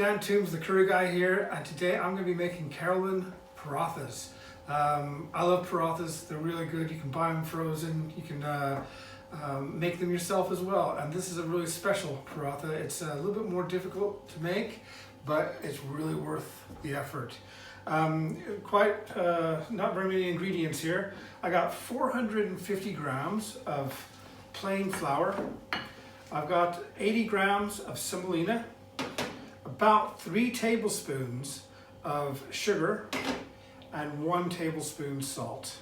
Dan Toombs, the curry guy here, and today I'm going to be making Keralan Parathas. I love parathas. They're really good. You can buy them frozen. You can make them yourself as well. And this is a really special paratha. It's a little bit more difficult to make, but it's really worth the effort. Not very many ingredients here. I got 450 grams of plain flour. I've got 80 grams of semalina, about 3 tablespoons of sugar, and 1 tablespoon salt.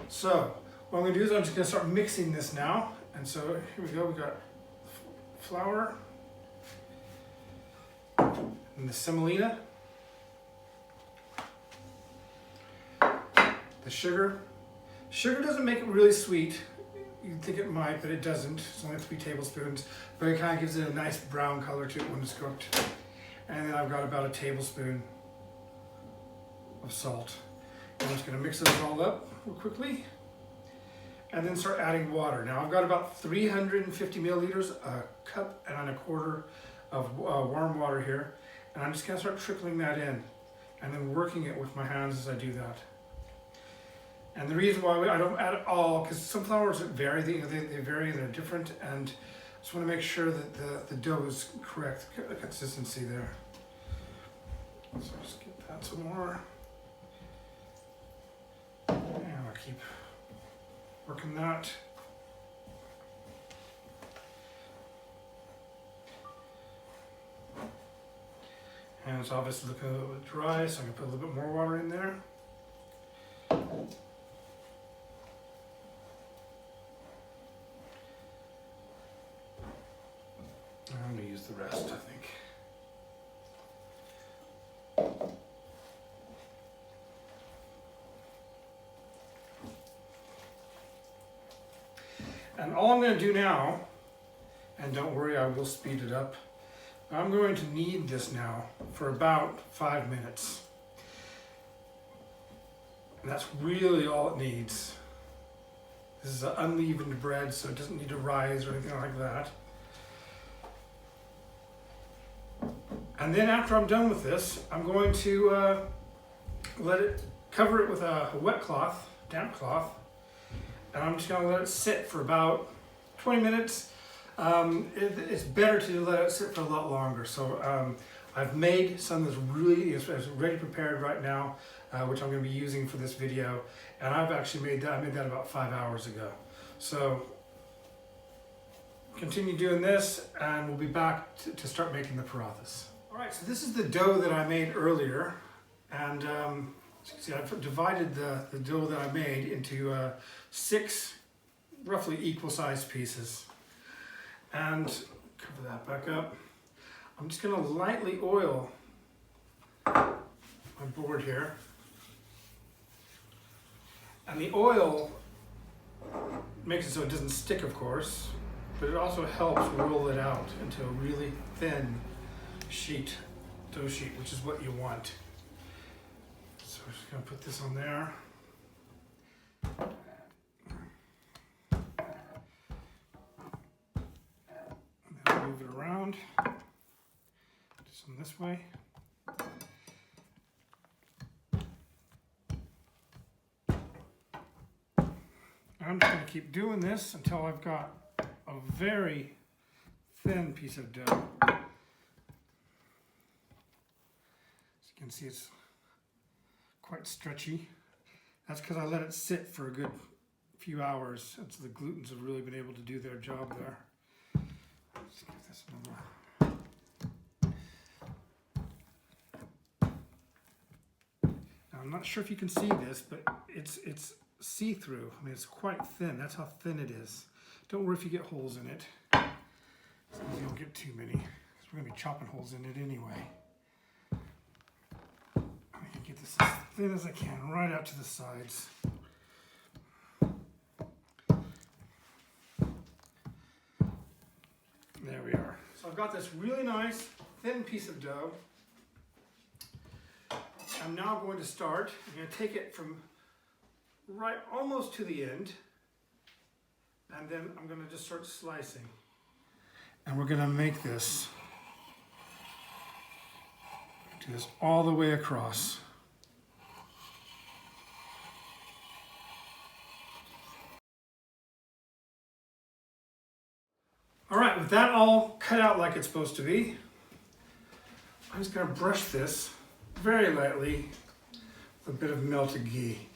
So what I'm going to do is I'm just going to start mixing this now. And so here we go. We've got flour and the semolina, the sugar. Sugar doesn't make it really sweet. You'd think it might, but it doesn't. It's only 3 tablespoons, but it kind of gives it a nice brown color to it when it's cooked. And then I've got about a tablespoon of salt. I'm just going to mix those all up real quickly and then start adding water. Now I've got about 350 milliliters, a cup and a quarter of warm water here, and I'm just going to start trickling that in and then working it with my hands as I do that. And the reason why I don't add it all, because some flours vary, they vary, they're different, and I just want to make sure that the dough is correct consistency there. So just get that some more. And I'll keep working that. And it's obviously looking a little bit dry, so I'm going to put a little bit more water in there. I'm going to use the rest, I think. And all I'm going to do now, and don't worry, I will speed it up, I'm going to knead this now for about 5 minutes. And that's really all it needs. This is an unleavened bread, so it doesn't need to rise or anything like that. And then after I'm done with this, I'm going to cover it with a wet cloth, damp cloth, and I'm just going to let it sit for about 20 minutes. It's better to let it sit for a lot longer. So I've made some that's really is ready prepared right now, which I'm going to be using for this video. And I've actually made that. I made that about 5 hours ago. So continue doing this, and we'll be back to start making the parathas. All right, so this is the dough that I made earlier, and as you can see, I've divided the dough that I made into 6 roughly equal-sized pieces. And cover that back up. I'm just going to lightly oil my board here. And the oil makes it so it doesn't stick, of course, but it also helps roll it out into a really thin dough sheet, which is what you want. So we're just going to put this on there. And then move it around. Do some this way. I'm just going to keep doing this until I've got a very thin piece of dough. You can see it's quite stretchy. That's because I let it sit for a good few hours, and so the glutens have really been able to do their job there. Let's give this another. Now, I'm not sure if you can see this, but it's see-through. I mean, it's quite thin. That's how thin it is. Don't worry if you get holes in it. So you don't get too many, because we're going to be chopping holes in it anyway. Get this as thin as I can, right out to the sides. There we are. So I've got this really nice thin piece of dough. I'm now going to start. I'm going to take it from right almost to the end, and then I'm going to just start slicing. And we're going to make this Just all the way across. All right, with that all cut out like it's supposed to be, I'm just gonna brush this very lightly with a bit of melted ghee.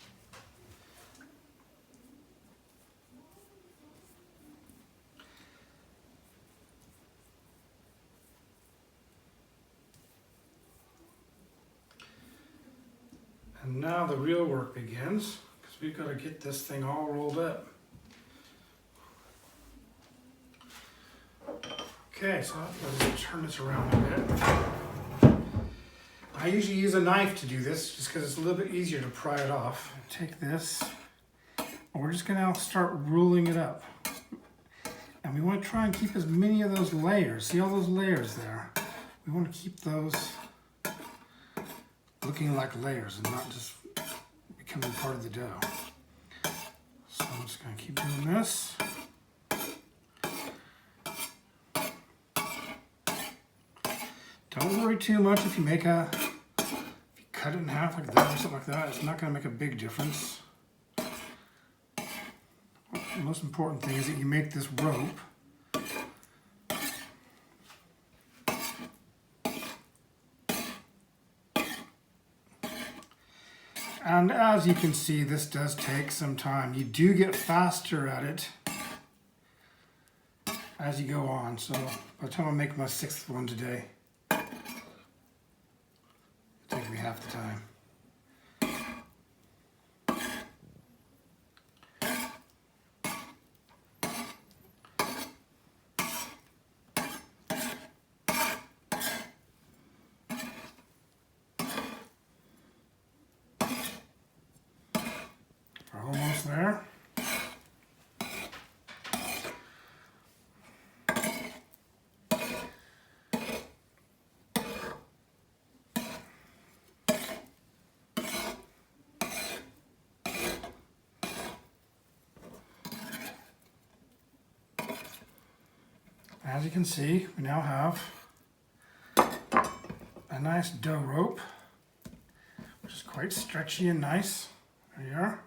And now the real work begins, because we've got to get this thing all rolled up. Okay, so let's turn this around a bit. I usually use a knife to do this, just because it's a little bit easier to pry it off. Take this, and we're just going to start rolling it up. And we want to try and keep as many of those layers. See all those layers there? We want to keep those looking like layers and not just becoming part of the dough. So I'm just going to keep doing this. Don't worry too much if you cut it in half like that or something like that. It's not going to make a big difference. The most important thing is that you make this rope and as you can see, this does take some time. You do get faster at it as you go on. So by the time I make my 6th one today, it'll take me half the time. We're almost there. As you can see, we now have a nice dough rope, which is quite stretchy and nice. There you are.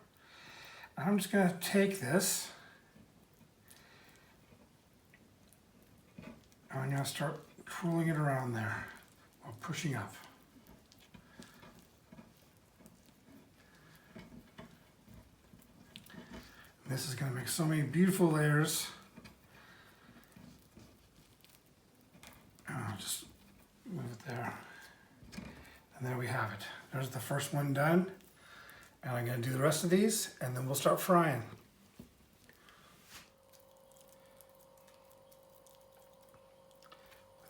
I'm just going to take this and I'm going to start twirling it around there while pushing up. This is going to make so many beautiful layers. I'll just move it there. And there we have it. There's the first one done. And I'm going to do the rest of these, and then we'll start frying. I'm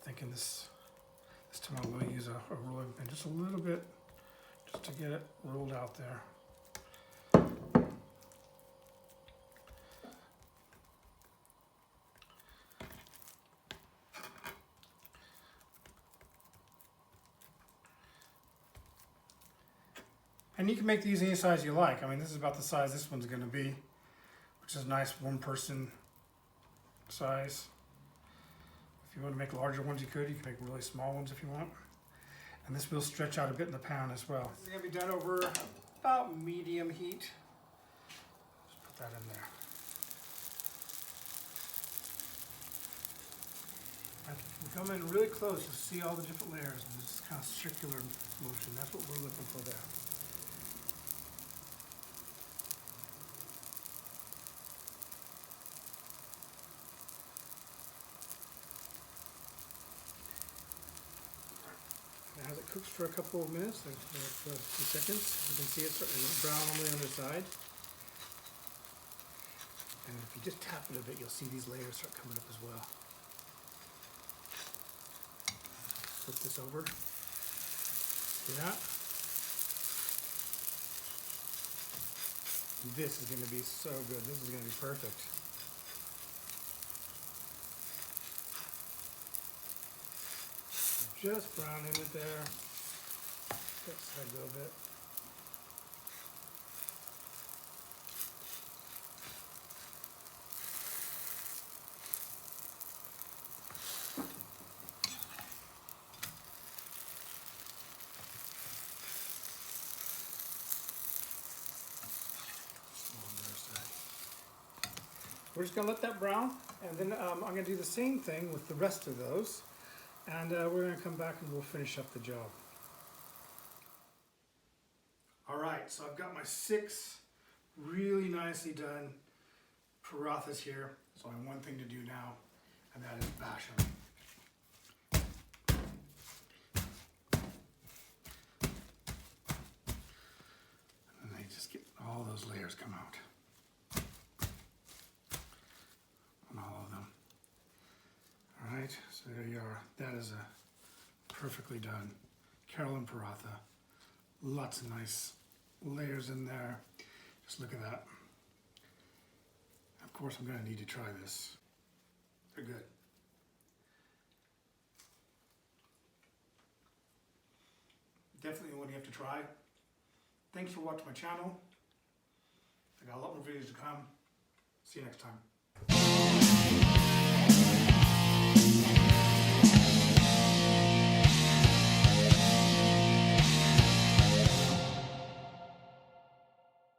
thinking this time I'm going to use a rolling pin just a little bit, just to get it rolled out there. And you can make these any size you like. I mean, this is about the size this one's going to be, which is a nice one-person size. If you want to make larger ones, you could. You can make really small ones if you want. And this will stretch out a bit in the pan as well. This is going to be done over about medium heat. Just put that in there. And if you come in really close, you'll see all the different layers. And this is kind of circular motion. That's what we're looking for there. As it cooks for a couple of minutes, like a few seconds, you can see it's starting to brown on the underside. And if you just tap it a bit, you'll see these layers start coming up as well. Flip this over. See that? This is going to be so good. This is going to be perfect. Just browning it there. That side a little bit. we're just gonna let that brown, and then I'm gonna do the same thing with the rest of those, and we're gonna come back and we'll finish up the job. All right, so I've got my 6 really nicely done parathas here. So I have one thing to do now, and that is bash them. And they just get all those layers come out on all of them. All right, so there you are. That is a perfectly done Keralan Paratha. Lots of nice layers in there. Just look at that. Of course, I'm going to need to try this. They're good. Definitely one you have to try. Thanks for watching my channel. I got a lot more videos to come. See you next time.